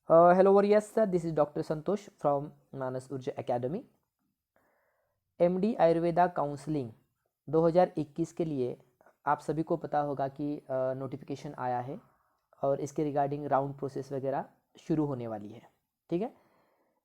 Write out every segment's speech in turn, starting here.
Hello warriors sir, this is Dr. Santosh from Manas Urja Academy. MD Ayurveda counselling 2021 के लिए आप सभी को पता होगा कि नोटिफिकेशन आया है और इसके रिगार्डिंग राउंड प्रोसेस वगैरह शुरू होने वाली है। ठीक है,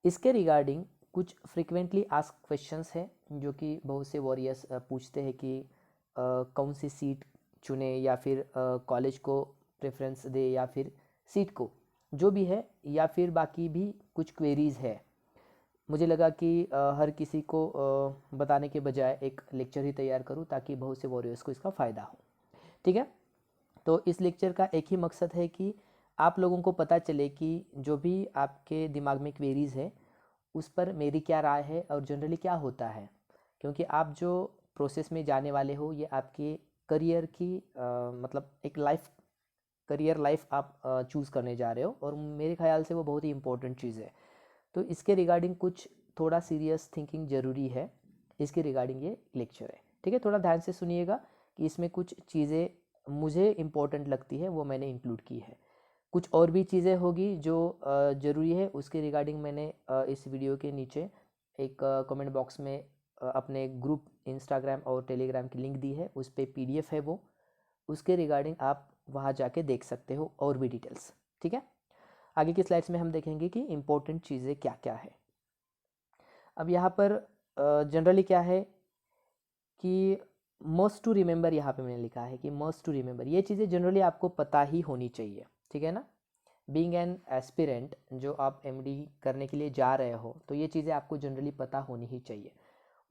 इसके रिगार्डिंग कुछ फ्रिक्वेंटली आस्क क्वेश्चंस है जो कि बहुत से वॉरियर्स पूछते हैं कि कौन सी सीट चुने या फिर कॉलेज को प्रेफरेंस दे या फिर सीट को, जो भी है, या फिर बाकी भी कुछ क्वेरीज़ है। मुझे लगा कि हर किसी को बताने के बजाय एक लेक्चर ही तैयार करूं ताकि बहुत से वॉरियर्स को इसका फ़ायदा हो। ठीक है, तो इस लेक्चर का एक ही मकसद है कि आप लोगों को पता चले कि जो भी आपके दिमाग में क्वेरीज़ है उस पर मेरी क्या राय है और जनरली क्या होता है, क्योंकि आप जो प्रोसेस में जाने वाले हो ये आपके करियर की मतलब एक करियर लाइफ आप चूज़ करने जा रहे हो और मेरे ख्याल से वो बहुत ही इंपॉर्टेंट चीज़ है। तो इसके रिगार्डिंग कुछ थोड़ा सीरियस थिंकिंग ज़रूरी है, इसके रिगार्डिंग ये लेक्चर है। ठीक है, थोड़ा ध्यान से सुनिएगा कि इसमें कुछ चीज़ें मुझे इम्पोर्टेंट लगती है वो मैंने इंक्लूड की है। कुछ और भी चीज़ें होगी जो ज़रूरी है, उसके रिगार्डिंग मैंने इस वीडियो के नीचे एक कमेंट बॉक्स में अपने ग्रुप इंस्टाग्राम और टेलीग्राम की लिंक दी है, उस पर PDF है वो, उसके रिगार्डिंग आप वहाँ जाके देख सकते हो और भी डिटेल्स। ठीक है, आगे की स्लाइड्स में हम देखेंगे कि इम्पोर्टेंट चीज़ें क्या क्या है। अब यहाँ पर जनरली क्या है कि मस्ट टू रिमेंबर, यहाँ पे मैंने लिखा है कि मस्ट टू रिमेंबर, ये चीज़ें जनरली आपको पता ही होनी चाहिए। ठीक है ना, बीइंग एन एस्पिरेंट, जो आप MD करने के लिए जा रहे हो, तो ये चीज़ें आपको जनरली पता होनी ही चाहिए।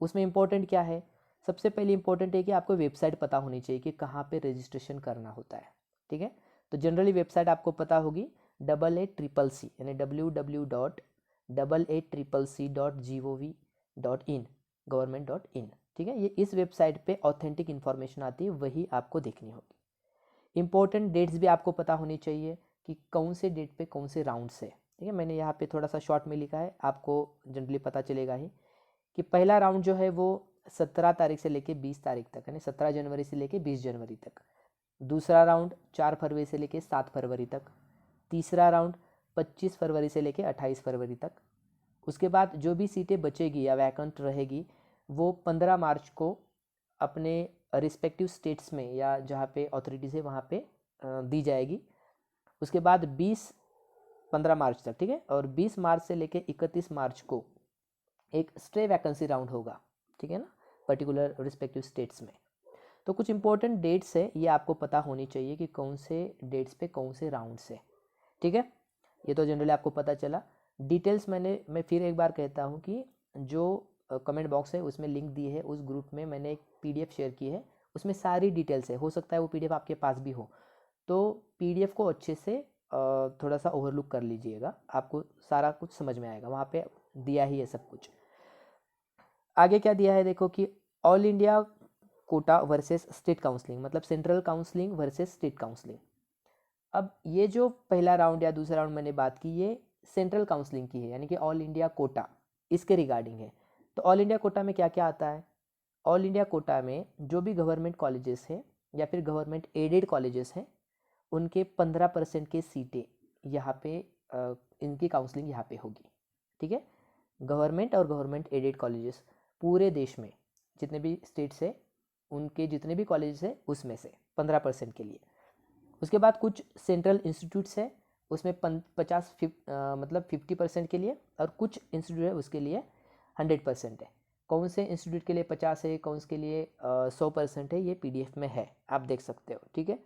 उसमें इम्पोर्टेंट क्या है, सबसे पहले इम्पोर्टेंट है कि आपको वेबसाइट पता होनी चाहिए कि कहाँ पे रजिस्ट्रेशन करना होता है। ठीक है, तो जनरली वेबसाइट आपको पता होगी AACCC यानी www.AACCC.gov.in government.in। ठीक है, ये इस वेबसाइट पे ऑथेंटिक इन्फॉर्मेशन आती है, वही आपको देखनी होगी। इम्पोर्टेंट डेट्स भी आपको पता होनी चाहिए कि कौन से डेट पे कौन से राउंड से। ठीक है, मैंने यहाँ पे थोड़ा सा शॉर्ट में लिखा है, आपको जनरली पता चलेगा ही कि पहला राउंड जो है वो 17 तारीख से लेके 20 तारीख तक, यानी 17 जनवरी से लेके 20 जनवरी तक। दूसरा राउंड 4 फरवरी से लेके 7 फरवरी तक। तीसरा राउंड 25 फरवरी से लेके 28 फरवरी तक। उसके बाद जो भी सीटें बचेगी या वैकेंट रहेगी वो 15 मार्च को अपने रिस्पेक्टिव स्टेट्स में या जहाँ पे ऑथोरिटीज़ है वहाँ पे दी जाएगी। उसके बाद 15 मार्च तक, ठीक है, और 20 मार्च से लेके 31 मार्च को एक स्ट्रे वैकेंसी राउंड होगा। ठीक है ना, पर्टिकुलर रिस्पेक्टिव स्टेट्स में। तो कुछ इंपॉर्टेंट डेट्स है, ये आपको पता होनी चाहिए कि कौन से डेट्स पे कौन से राउंड से। ठीक है, ये तो जनरली आपको पता चला। डिटेल्स मैं फिर एक बार कहता हूँ कि जो कमेंट बॉक्स है उसमें लिंक दी है, उस ग्रुप में मैंने एक PDF शेयर की है, उसमें सारी डिटेल्स है। हो सकता है वो PDF आपके पास भी हो, तो PDF को अच्छे से थोड़ा सा ओवरलुक कर लीजिएगा, आपको सारा कुछ समझ में आएगा, वहाँ पे दिया ही है सब कुछ। आगे क्या दिया है देखो कि all India quota versus state counselling, मतलब central counselling versus state counselling. अब ये जो पहला राउंड या दूसरा राउंड मैंने बात की, ये सेंट्रल काउंसलिंग की है, यानी कि ऑल इंडिया कोटा इसके रिगार्डिंग है। तो ऑल इंडिया कोटा में क्या क्या आता है, ऑल इंडिया कोटा में जो भी गवर्नमेंट कॉलेजेस हैं या फिर गवर्नमेंट एडेड कॉलेजेस हैं उनके 15% के सीटें यहाँ पे इनकी काउंसलिंग यहाँ पे होगी। ठीक है, गवर्नमेंट और गवर्नमेंट एडेड कॉलेजेस पूरे देश में जितने भी स्टेट्स है उनके जितने भी कॉलेजेस है उसमें से 15% के लिए। उसके बाद कुछ सेंट्रल इंस्टीट्यूट्स है उसमें 50% के लिए, और कुछ इंस्टीट्यूट है उसके लिए 100% है। कौन से इंस्टीट्यूट के लिए 50 है, कौन से के लिए 100% है, ये PDF में है, आप देख सकते हो। ठीक है,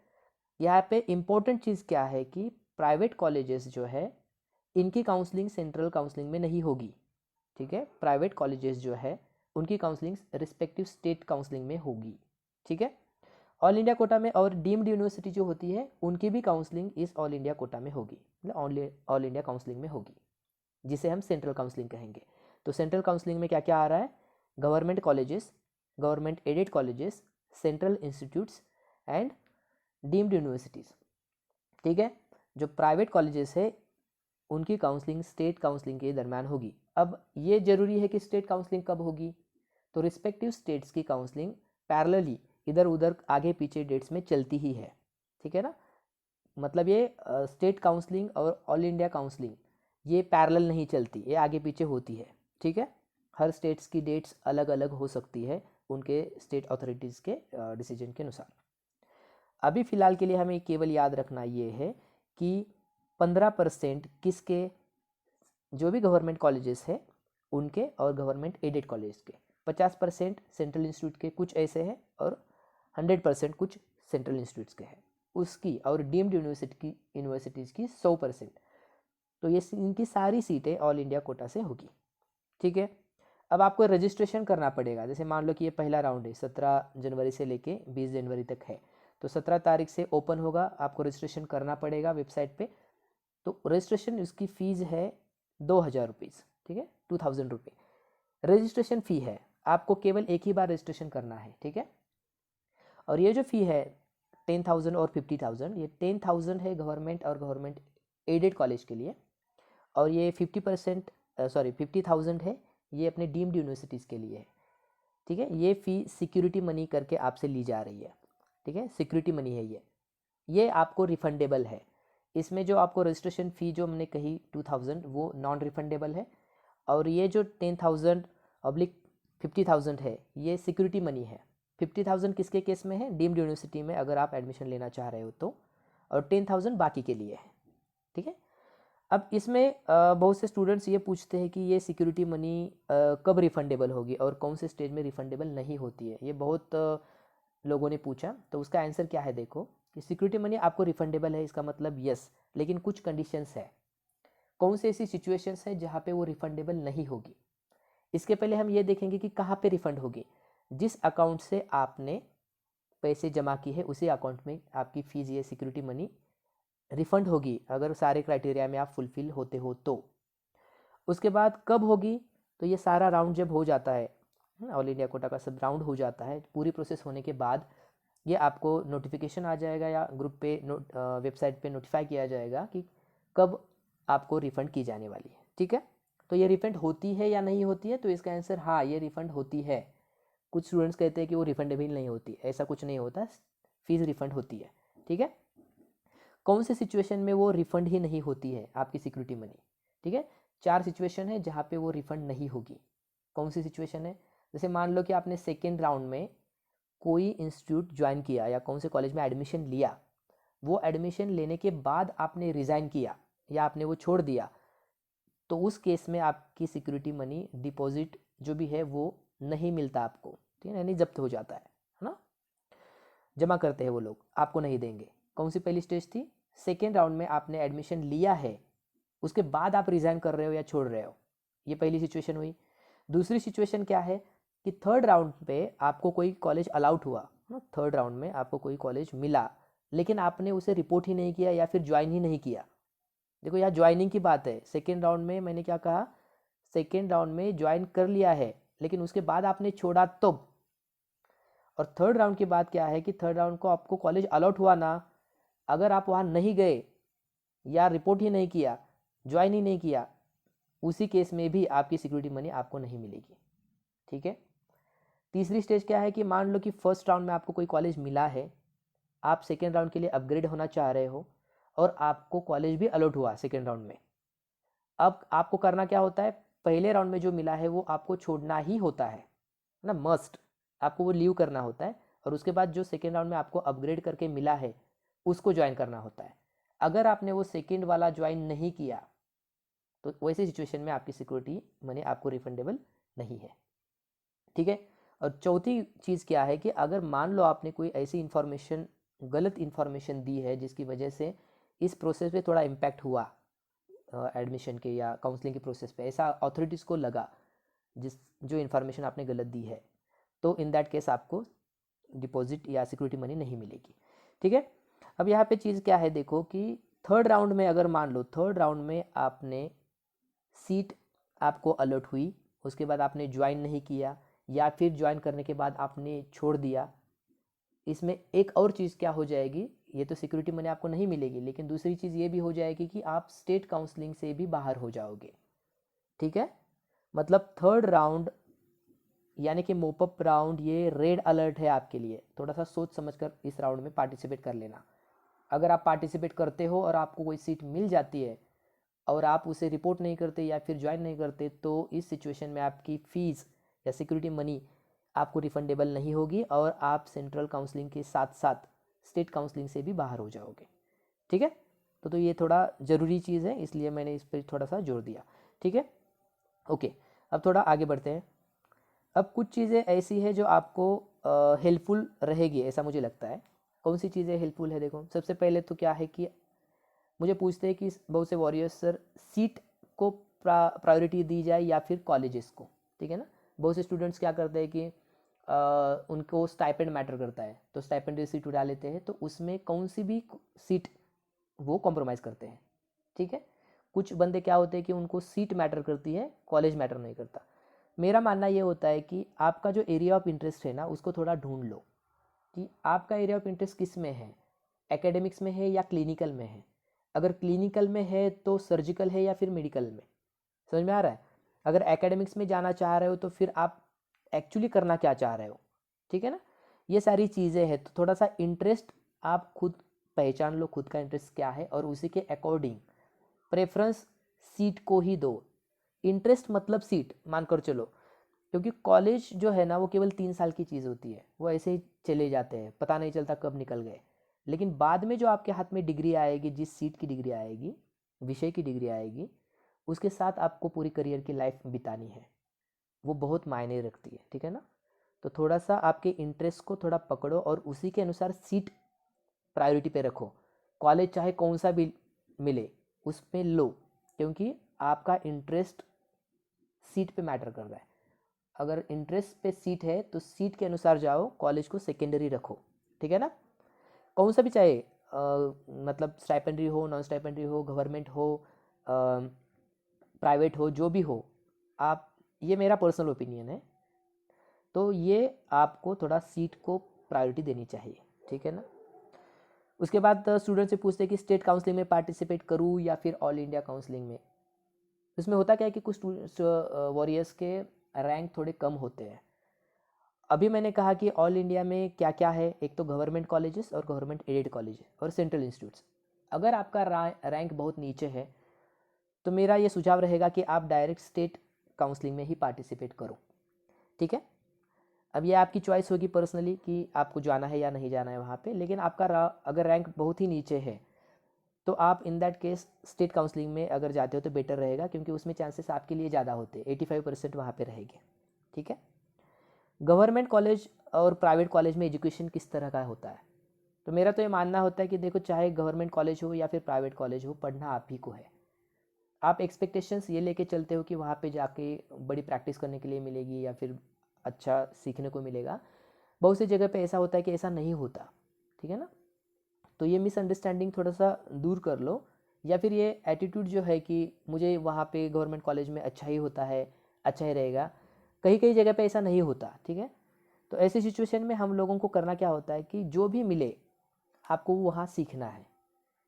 यहाँ पे इम्पोर्टेंट चीज़ क्या है कि प्राइवेट कॉलेजेस जो है इनकी काउंसलिंग सेंट्रल काउंसलिंग में नहीं होगी। ठीक है, प्राइवेट कॉलेजेस जो है उनकी काउंसलिंग रिस्पेक्टिव स्टेट काउंसलिंग में होगी। ठीक है, ऑल इंडिया कोटा में और डीम्ड यूनिवर्सिटी जो होती है उनकी भी काउंसलिंग इस ऑल इंडिया कोटा में होगी, मतलब ऑल इंडिया काउंसलिंग में होगी, जिसे हम सेंट्रल काउंसलिंग कहेंगे। तो सेंट्रल काउंसलिंग में क्या क्या आ रहा है, government colleges, government aided colleges, central institutes and deemed universities. ठीक है, जो प्राइवेट कॉलेजेस है उनकी काउंसलिंग स्टेट काउंसलिंग के दरमियान होगी। अब ये जरूरी है कि स्टेट काउंसलिंग कब होगी, तो रिस्पेक्टिव स्टेट्स की काउंसलिंग पैरेलली इधर उधर आगे पीछे डेट्स में चलती ही है। ठीक है ना, मतलब ये स्टेट काउंसलिंग और ऑल इंडिया काउंसलिंग ये पैरेलल नहीं चलती, ये आगे पीछे होती है, ठीक है। हर स्टेट्स की डेट्स अलग अलग हो सकती है उनके स्टेट अथॉरिटीज़ के डिसीजन के अनुसार। अभी फ़िलहाल के लिए हमें केवल याद रखना ये है कि 15% किसके, जो भी गवर्नमेंट कॉलेजेस है उनके और गवर्नमेंट एडेड कॉलेज के, 50% सेंट्रल इंस्टीट्यूट के कुछ ऐसे हैं और 100% कुछ सेंट्रल इंस्टीट्यूट्स के हैं उसकी, और डीम्ड यूनिवर्सिटीज़ की 100%। तो ये इनकी सारी सीटें ऑल इंडिया कोटा से होगी, ठीक है। अब आपको रजिस्ट्रेशन करना पड़ेगा। जैसे मान लो कि ये पहला राउंड है, 17 जनवरी से लेके 20 जनवरी तक है, तो 17 तारीख से ओपन होगा, आपको रजिस्ट्रेशन करना पड़ेगा वेबसाइट पे। तो रजिस्ट्रेशन उसकी फ़ीस है 2000 रुपीज़, ठीक है, 2000 रुपये रजिस्ट्रेशन फ़ी है। आपको केवल एक ही बार रजिस्ट्रेशन करना है, ठीक है। और ये जो फ़ी है 10,000 और 50,000, ये 10,000 है गवर्नमेंट और गवर्नमेंट एडेड कॉलेज के लिए, और ये 50,000 है ये अपने डीम्ड यूनिवर्सिटीज़ के लिए है, ठीक है। ये फ़ी सिक्योरिटी मनी करके आपसे ली जा रही है, ठीक है, सिक्योरिटी मनी है ये आपको रिफंडेबल है। इसमें जो आपको रजिस्ट्रेशन फ़ी जो हमने कही 2000 वो नॉन रिफंडेबल है, और ये जो 10,000/50,000 है ये सिक्योरिटी मनी है। 50,000 किसके केस में है, डीम्ड यूनिवर्सिटी में अगर आप एडमिशन लेना चाह रहे हो तो, और 10,000 बाकी के लिए है, ठीक है। अब इसमें बहुत से स्टूडेंट्स ये पूछते हैं कि ये सिक्योरिटी मनी कब रिफंडेबल होगी और कौन से स्टेज में रिफंडेबल नहीं होती है, ये बहुत लोगों ने पूछा। तो उसका आंसर क्या है, देखो कि सिक्योरिटी मनी आपको रिफंडेबल है, इसका मतलब यस, लेकिन कुछ कंडीशंस है। कौन सी ऐसी सिचुएशंस है जहाँ पे वो रिफंडेबल नहीं होगी। इसके पहले हम ये देखेंगे कि कहाँ पे रिफंड होगी। जिस अकाउंट से आपने पैसे जमा की है उसी अकाउंट में आपकी फ़ीस ये सिक्योरिटी मनी रिफंड होगी, अगर सारे क्राइटेरिया में आप फुलफिल होते हो तो। उसके बाद कब होगी, तो ये सारा राउंड जब हो जाता है, ऑल इंडिया कोटा का सब राउंड हो जाता है, पूरी प्रोसेस होने के बाद ये आपको नोटिफिकेशन आ जाएगा या ग्रुप पे वेबसाइट पे नोटिफाई किया जाएगा कि कब आपको रिफ़ंड की जाने वाली है, ठीक है। तो ये रिफ़ंड होती है या नहीं होती है, तो इसका आंसर हाँ, ये रिफ़ंड होती है। कुछ स्टूडेंट्स कहते हैं कि वो रिफंडेबल नहीं होती, ऐसा कुछ नहीं होता, फीस रिफ़ंड होती है, ठीक है। कौन से सिचुएशन में वो रिफ़ंड ही नहीं होती है आपकी सिक्योरिटी मनी, ठीक है। 4 सिचुएशन है जहाँ पे वो रिफ़ंड नहीं होगी। कौन सी सिचुएशन है, जैसे मान लो कि आपने सेकेंड राउंड में कोई इंस्टीट्यूट ज्वाइन किया या कौन से कॉलेज में एडमिशन लिया, वो एडमिशन लेने के बाद आपने रिज़ाइन किया या आपने वो छोड़ दिया, तो उस केस में आपकी सिक्योरिटी मनी डिपॉजिट जो भी है वो नहीं मिलता आपको, ठीक है, यानी जब्त हो जाता है ना, जमा करते हैं वो लोग, आपको नहीं देंगे। कौन सी पहली स्टेज थी, सेकेंड राउंड में आपने एडमिशन लिया है उसके बाद आप रिज़ाइन कर रहे हो या छोड़ रहे हो, ये पहली सिचुएशन हुई। दूसरी सिचुएशन क्या है कि थर्ड राउंड पे आपको कोई कॉलेज अलाउड हुआ ना, थर्ड राउंड में आपको कोई कॉलेज मिला लेकिन आपने उसे रिपोर्ट ही नहीं किया या फिर ज्वाइन ही नहीं किया। देखो यहाँ ज्वाइनिंग की बात है, सेकेंड राउंड में मैंने क्या कहा, सेकेंड राउंड में ज्वाइन कर लिया है लेकिन उसके बाद आपने छोड़ा तो। और थर्ड राउंड की बात क्या है कि थर्ड राउंड को आपको कॉलेज अलॉट हुआ ना, अगर आप वहाँ नहीं गए या रिपोर्ट ही नहीं किया, ज्वाइन ही नहीं किया, उसी केस में भी आपकी सिक्योरिटी मनी आपको नहीं मिलेगी, ठीक है। तीसरी स्टेज क्या है कि मान लो कि फर्स्ट राउंड में आपको कोई कॉलेज मिला है, आप सेकेंड राउंड के लिए अपग्रेड होना चाह रहे हो और आपको कॉलेज भी अलॉट हुआ सेकेंड राउंड में। अब आपको करना क्या होता है, पहले राउंड में जो मिला है वो आपको छोड़ना ही होता है ना, मस्ट, आपको वो लीव करना होता है, और उसके बाद जो सेकेंड राउंड में आपको अपग्रेड करके मिला है उसको ज्वाइन करना होता है। अगर आपने वो सेकेंड वाला ज्वाइन नहीं किया तो वैसे सिचुएशन में आपकी सिक्योरिटी मनी आपको रिफंडेबल नहीं है, ठीक है। और चौथी चीज़ क्या है कि अगर मान लो आपने कोई ऐसी इन्फॉर्मेशन, गलत इन्फॉर्मेशन दी है जिसकी वजह से इस प्रोसेस पे थोड़ा इम्पैक्ट हुआ, एडमिशन के या काउंसलिंग के प्रोसेस पे, ऐसा अथॉरिटीज़ को लगा जिस जो इन्फॉर्मेशन आपने गलत दी है, तो इन दैट केस आपको डिपॉजिट या सिक्योरिटी मनी नहीं मिलेगी, ठीक है। अब यहाँ पे चीज़ क्या है, देखो कि थर्ड राउंड में अगर मान लो थर्ड राउंड में आपने सीट आपको अलॉट हुई, उसके बाद आपने ज्वाइन नहीं किया या फिर ज्वाइन करने के बाद आपने छोड़ दिया, इसमें एक और चीज़ क्या हो जाएगी, ये तो सिक्योरिटी मनी आपको नहीं मिलेगी, लेकिन दूसरी चीज़ ये भी हो जाएगी कि आप स्टेट काउंसलिंग से भी बाहर हो जाओगे, ठीक है। मतलब थर्ड राउंड यानी कि मोपअप राउंड ये रेड अलर्ट है आपके लिए, थोड़ा सा सोच समझकर इस राउंड में पार्टिसिपेट कर लेना। अगर आप पार्टिसिपेट करते हो और आपको कोई सीट मिल जाती है और आप उसे रिपोर्ट नहीं करते या फिर ज्वाइन नहीं करते, तो इस सिचुएशन में आपकी फ़ीस या सिक्योरिटी मनी आपको रिफंडेबल नहीं होगी और आप सेंट्रल काउंसलिंग के साथ साथ स्टेट काउंसलिंग से भी बाहर हो जाओगे। ठीक है, तो ये थोड़ा ज़रूरी चीज़ है, इसलिए मैंने इस पर थोड़ा सा जोर दिया। ठीक है, ओके, अब थोड़ा आगे बढ़ते हैं। अब कुछ चीज़ें ऐसी है जो आपको हेल्पफुल रहेगी, ऐसा मुझे लगता है। कौन सी चीज़ें हेल्पफुल है? देखो, सबसे पहले तो क्या है कि मुझे पूछते हैं कि बहुत से वॉरियर्स सर, सीट को प्रायोरिटी दी जाए या फिर कॉलेजेस को। ठीक है ना, बहुत से स्टूडेंट्स क्या करते हैं कि उनको स्टाइपेंड मैटर करता है, तो स्टाइपेंड सीट उठा लेते हैं, तो उसमें कौन सी भी सीट वो कॉम्प्रोमाइज़ करते हैं। ठीक है, कुछ बंदे क्या होते हैं कि उनको सीट मैटर करती है, कॉलेज मैटर नहीं करता। मेरा मानना ये होता है कि आपका जो एरिया ऑफ इंटरेस्ट है ना, उसको थोड़ा ढूंढ लो कि आपका एरिया ऑफ इंटरेस्ट किस में है, एकेडमिक्स में है या क्लिनिकल में है। अगर क्लिनिकल में है तो सर्जिकल है या फिर मेडिकल में, समझ में आ रहा है? अगर एकेडमिक्स में जाना चाह रहे हो तो फिर आप एक्चुअली करना क्या चाह रहे हो। ठीक है ना, ये सारी चीज़ें हैं, तो थोड़ा सा इंटरेस्ट आप खुद पहचान लो, खुद का इंटरेस्ट क्या है, और उसी के अकॉर्डिंग प्रेफरेंस सीट को ही दो। इंटरेस्ट मतलब सीट मानकर चलो, क्योंकि कॉलेज जो है ना वो केवल 3 साल की चीज़ होती है, वो ऐसे ही चले जाते हैं, पता नहीं चलता कब निकल गए। लेकिन बाद में जो आपके हाथ में डिग्री आएगी, जिस सीट की डिग्री आएगी, विषय की डिग्री आएगी, उसके साथ आपको पूरी करियर की लाइफ बितानी है, वो बहुत मायने रखती है। ठीक है ना, तो थोड़ा सा आपके इंटरेस्ट को थोड़ा पकड़ो और उसी के अनुसार सीट प्रायोरिटी पे रखो। कॉलेज चाहे कौन सा भी मिले उसमें लो, क्योंकि आपका इंटरेस्ट सीट पे मैटर कर रहा है। अगर इंटरेस्ट पे सीट है तो सीट के अनुसार जाओ, कॉलेज को सेकेंडरी रखो। ठीक है ना, कौन सा भी चाहे, मतलब स्टाइपेंडरी हो, नॉन स्टाइपेंडरी हो, गवर्नमेंट हो, प्राइवेट हो, जो भी हो आप, ये मेरा पर्सनल ओपिनियन है, तो ये आपको थोड़ा सीट को प्रायोरिटी देनी चाहिए। ठीक है ना, उसके बाद स्टूडेंट से पूछते हैं कि स्टेट काउंसलिंग में पार्टिसिपेट करूँ या फिर ऑल इंडिया काउंसलिंग में। इसमें होता क्या है कि कुछ वॉरियर्स के रैंक थोड़े कम होते हैं। अभी मैंने कहा कि ऑल इंडिया में क्या क्या है, एक तो गवर्नमेंट कॉलेजेस और गवर्नमेंट एडेड कॉलेज और सेंट्रल इंस्टीट्यूट्स। अगर आपका रैंक बहुत नीचे है तो मेरा ये सुझाव रहेगा कि आप डायरेक्ट स्टेट काउंसलिंग में ही पार्टिसिपेट करो। ठीक है, अब ये आपकी चॉइस होगी पर्सनली कि आपको जाना है या नहीं जाना है वहाँ पे, लेकिन आपका अगर रैंक बहुत ही नीचे है तो आप in that case state counselling में अगर जाते हो तो बेटर रहेगा, क्योंकि उसमें चांसेस आपके लिए ज़्यादा होते हैं, 85% वहाँ पे रहेंगे। ठीक है, गवर्नमेंट कॉलेज और प्राइवेट कॉलेज में एजुकेशन किस तरह का होता है? तो मेरा तो ये मानना होता है कि देखो, चाहे गवर्नमेंट कॉलेज हो या फिर प्राइवेट कॉलेज हो, पढ़ना आप ही को है। आप एक्सपेक्टेशंस ये लेके चलते हो कि वहाँ पे जाके बड़ी प्रैक्टिस करने के लिए मिलेगी या फिर अच्छा सीखने को मिलेगा। बहुत सी जगह पे ऐसा होता है कि ऐसा नहीं होता। ठीक है ना, तो ये मिसअंडरस्टैंडिंग थोड़ा सा दूर कर लो, या फिर ये एटीट्यूड जो है कि मुझे वहाँ पे गवर्नमेंट कॉलेज में अच्छा ही होता है, अच्छा ही रहेगा, कहीं कहीं जगह पे ऐसा नहीं होता। ठीक है, तो ऐसी सिचुएशन में हम लोगों को करना क्या होता है कि जो भी मिले आपको वहाँ सीखना है।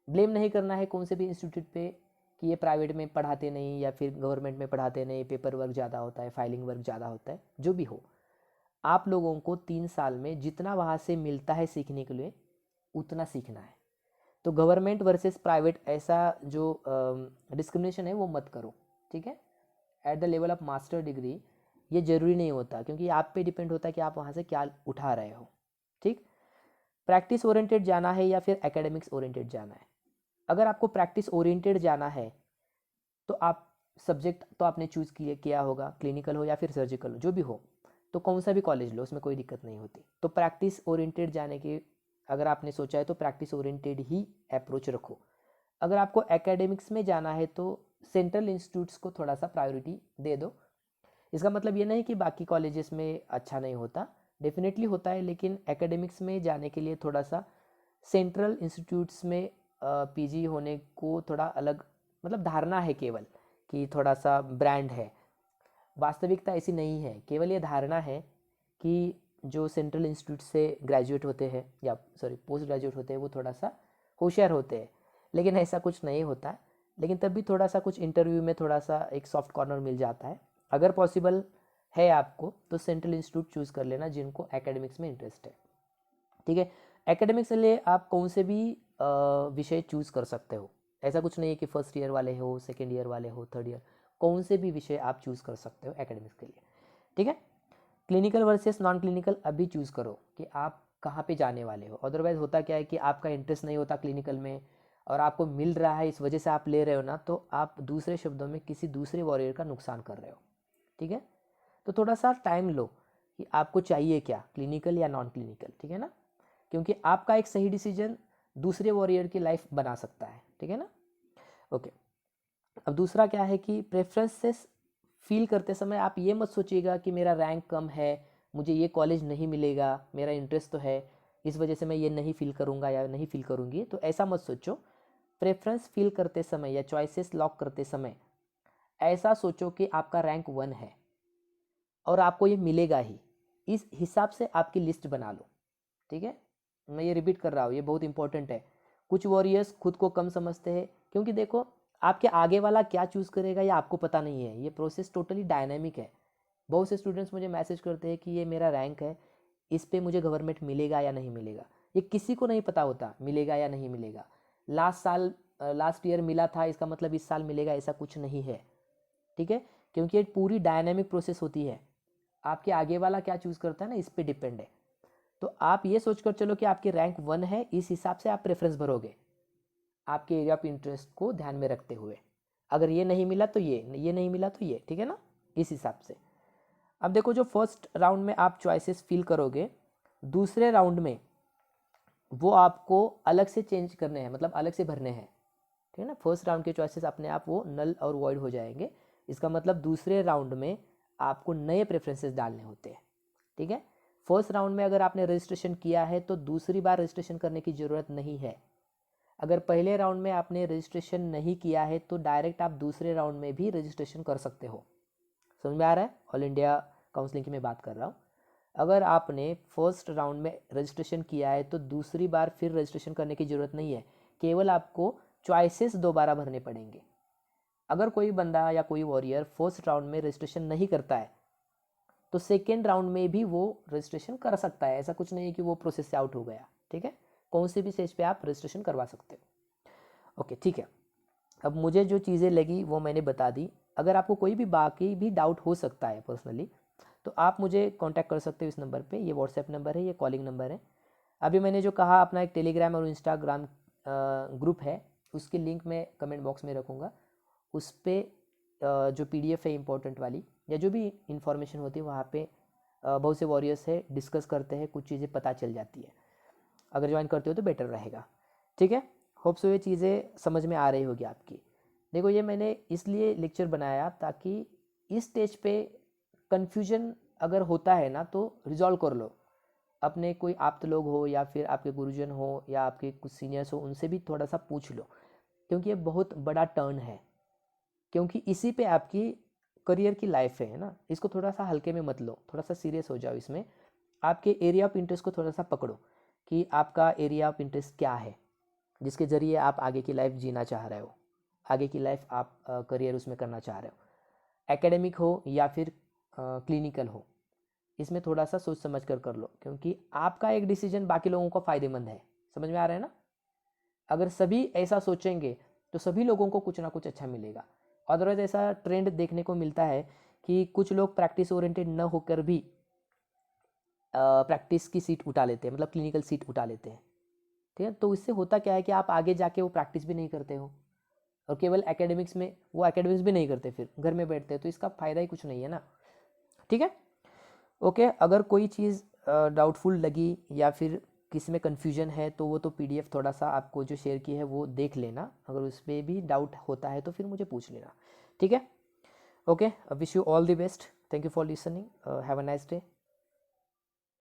ब्लेम नहीं करना है कौन से भी इंस्टीट्यूट पे कि ये प्राइवेट में पढ़ाते नहीं या फिर गवर्नमेंट में पढ़ाते नहीं, पेपर वर्क ज़्यादा होता है, फाइलिंग वर्क ज़्यादा होता है, जो भी हो। आप लोगों को 3 साल में जितना वहाँ से मिलता है सीखने के लिए, उतना सीखना है। तो गवर्नमेंट वर्सेस प्राइवेट ऐसा जो डिस्क्रिमिनेशन है वो मत करो। ठीक है, at the level of master degree ये ज़रूरी नहीं होता, क्योंकि आप पे डिपेंड होता है कि आप वहाँ से क्या उठा रहे हो। ठीक, प्रैक्टिस ओरिएंटेड जाना है या फिर एकेडमिक्स ओरिएंटेड जाना है? अगर आपको प्रैक्टिस ओरिएंटेड जाना है तो आप सब्जेक्ट तो आपने चूज़ किया होगा, क्लिनिकल हो या फिर सर्जिकल हो, जो भी हो, तो कौन सा भी कॉलेज लो, उसमें कोई दिक्कत नहीं होती। तो प्रैक्टिस ओरिएंटेड जाने के अगर आपने सोचा है तो प्रैक्टिस ओरिएंटेड ही अप्रोच रखो। अगर आपको एकेडमिक्स में जाना है तो सेंट्रल इंस्टीट्यूट्स को थोड़ा सा प्रायोरिटी दे दो। इसका मतलब ये नहीं कि बाकी कॉलेजेस में अच्छा नहीं होता, डेफिनेटली होता है, लेकिन एकेडमिक्स में जाने के लिए थोड़ा सा सेंट्रल इंस्टीट्यूट्स में पीजी होने को थोड़ा अलग, मतलब धारणा है केवल कि थोड़ा सा ब्रांड है। वास्तविकता ऐसी नहीं है, केवल ये धारणा है कि जो सेंट्रल इंस्टीट्यूट से ग्रेजुएट होते हैं या सॉरी पोस्ट ग्रेजुएट होते हैं वो थोड़ा सा होशियार होते हैं, लेकिन ऐसा कुछ नहीं होता। लेकिन तब भी थोड़ा सा कुछ इंटरव्यू में थोड़ा सा एक सॉफ्ट कॉर्नर मिल जाता है। अगर पॉसिबल है आपको तो सेंट्रल इंस्टीट्यूट चूज़ कर लेना जिनको एकेडमिक्स में इंटरेस्ट है। ठीक है, एकेडमिक्स के लिए आप कौन से भी विषय चूज़ कर सकते हो। ऐसा कुछ नहीं है कि फर्स्ट ईयर वाले हो, सेकेंड ईयर वाले हो, थर्ड ईयर, कौन से भी विषय आप चूज़ कर सकते हो एकेडमिक्स के लिए, ठीक है। क्लिनिकल वर्सेस नॉन क्लिनिकल अभी चूज़ करो कि आप कहाँ पे जाने वाले हो। अदरवाइज़ होता क्या है कि आपका इंटरेस्ट नहीं होता क्लिनिकल में और आपको मिल रहा है इस वजह से आप ले रहे हो ना, तो आप दूसरे शब्दों में किसी दूसरे वॉरियर का नुकसान कर रहे हो, ठीक है। तो थोड़ा सा टाइम लो कि आपको चाहिए क्या, क्लिनिकल या नॉन क्लिनिकल, ठीक है ना, क्योंकि आपका एक सही डिसीजन दूसरे वॉरियर की लाइफ बना सकता है, ठीक है ना। ओके, अब दूसरा क्या है कि प्रेफरेंसेस फील करते समय आप ये मत सोचिएगा कि मेरा रैंक कम है, मुझे ये कॉलेज नहीं मिलेगा, मेरा इंटरेस्ट तो है, इस वजह से मैं ये नहीं फील करूँगा या नहीं फील करूँगी, तो ऐसा मत सोचो। प्रेफरेंस फील करते समय या चॉइसेस लॉक करते समय ऐसा सोचो कि आपका रैंक 1 है और आपको ये मिलेगा ही, इस हिसाब से आपकी लिस्ट बना लो, ठीक है। मैं ये रिपीट कर रहा हूँ, ये बहुत इंपॉर्टेंट है। कुछ वॉरियर्स खुद को कम समझते हैं, क्योंकि देखो आपके आगे वाला क्या चूज़ करेगा ये आपको पता नहीं है, ये प्रोसेस टोटली डायनामिक है। बहुत से स्टूडेंट्स मुझे मैसेज करते हैं कि ये मेरा रैंक है, इस पे मुझे गवर्नमेंट मिलेगा या नहीं मिलेगा, ये किसी को नहीं पता होता मिलेगा या नहीं मिलेगा। लास्ट ईयर मिला था इसका मतलब इस साल मिलेगा, ऐसा कुछ नहीं है, ठीक है, क्योंकि ये पूरी डायनामिक प्रोसेस होती है। आपके आगे वाला क्या चूज़ करता है ना, इस पर डिपेंड है। तो आप ये सोचकर चलो कि आपकी रैंक 1 है, इस हिसाब से आप प्रेफरेंस भरोगे आपके एरिया ऑफ इंटरेस्ट को ध्यान में रखते हुए। अगर ये नहीं मिला तो ये नहीं मिला तो ये, ठीक है ना, इस हिसाब से। अब देखो, जो फर्स्ट राउंड में आप चॉइसेस फिल करोगे, दूसरे राउंड में वो आपको अलग से चेंज करने हैं, मतलब अलग से भरने हैं, ठीक है ना। फर्स्ट राउंड के चॉइसेस अपने आप वो नल और वॉइड हो जाएंगे, इसका मतलब दूसरे राउंड में आपको नए प्रेफरेंसेस डालने होते हैं, ठीक है। फर्स्ट राउंड में अगर आपने रजिस्ट्रेशन किया है तो दूसरी बार रजिस्ट्रेशन करने की ज़रूरत नहीं है। अगर पहले राउंड में आपने रजिस्ट्रेशन नहीं किया है तो डायरेक्ट आप दूसरे राउंड में भी रजिस्ट्रेशन कर सकते हो। समझ में आ रहा है? ऑल इंडिया काउंसलिंग की मैं बात कर रहा हूँ। अगर आपने फर्स्ट राउंड में रजिस्ट्रेशन किया है तो दूसरी बार फिर रजिस्ट्रेशन करने की ज़रूरत नहीं है, केवल आपको चॉइसेस दोबारा भरने पड़ेंगे। अगर कोई बंदा या कोई वॉरियर फर्स्ट राउंड में रजिस्ट्रेशन नहीं करता है तो सेकेंड राउंड में भी वो रजिस्ट्रेशन कर सकता है, ऐसा कुछ नहीं है कि वो प्रोसेस से आउट हो गया, ठीक है। कौन से भी स्टेज पे आप रजिस्ट्रेशन करवा सकते हो। ओके, ठीक है। अब मुझे जो चीज़ें लगी वो मैंने बता दी। अगर आपको कोई भी बाकी भी डाउट हो सकता है पर्सनली, तो आप मुझे कांटेक्ट कर सकते हो इस नंबर पे, ये व्हाट्सएप नंबर है, ये कॉलिंग नंबर है। अभी मैंने जो कहा, अपना एक टेलीग्राम और इंस्टाग्राम ग्रुप है, उसकी लिंक मैं कमेंट बॉक्स में रखूँगा। उस पर जो PDF है इंपॉर्टेंट वाली, या जो भी इंफॉर्मेशन होती है वहाँ पे बहुत से वॉरियर्स है डिस्कस करते हैं, कुछ चीज़ें पता चल जाती है। अगर ज्वाइन करते हो तो बेटर रहेगा, ठीक है। होप सो ये चीज़ें समझ में आ रही होगी आपकी। देखो, ये मैंने इसलिए लेक्चर बनाया ताकि इस स्टेज पे कन्फ्यूजन अगर होता है ना तो रिजॉल्व कर लो। अपने कोई आप्त लोग हो या फिर आपके गुरुजन हो या आपके कुछ सीनियर्स हो, उनसे भी थोड़ा सा पूछ लो, क्योंकि ये बहुत बड़ा टर्न है, क्योंकि इसी पे आपकी करियर की लाइफ है ना। इसको थोड़ा सा हल्के में मत लो, थोड़ा सा सीरियस हो जाओ इसमें। आपके एरिया ऑफ इंटरेस्ट को थोड़ा सा पकड़ो कि आपका एरिया ऑफ इंटरेस्ट क्या है, जिसके ज़रिए आप आगे की लाइफ जीना चाह रहे हो, आगे की लाइफ आप करियर उसमें करना चाह रहे हो। एकेडमिक हो या फिर क्लिनिकल हो, इसमें थोड़ा सा सोच समझ कर लो, क्योंकि आपका एक डिसीजन बाकी लोगों को फ़ायदेमंद है। समझ में आ रहा है ना? अगर सभी ऐसा सोचेंगे तो सभी लोगों को कुछ ना कुछ अच्छा मिलेगा। अदरवाइज ऐसा ट्रेंड देखने को मिलता है कि कुछ लोग प्रैक्टिस ओरिएंटेड न होकर भी प्रैक्टिस की सीट उठा लेते हैं, मतलब क्लिनिकल सीट उठा लेते हैं, ठीक है। तो इससे होता क्या है कि आप आगे जाके वो प्रैक्टिस भी नहीं करते हो और केवल एकेडमिक्स में, वो एकेडमिक्स भी नहीं करते, फिर घर में बैठते हैं, तो इसका फ़ायदा ही कुछ नहीं है ना, ठीक है। ओके, अगर कोई चीज़ डाउटफुल लगी या फिर किसी में कन्फ्यूजन है तो वो तो PDF थोड़ा सा आपको जो शेयर की है वो देख लेना। अगर उस पर भी डाउट होता है तो फिर मुझे पूछ लेना, ठीक है। Okay, wish you all the best. Thank you for listening. Have a nice day.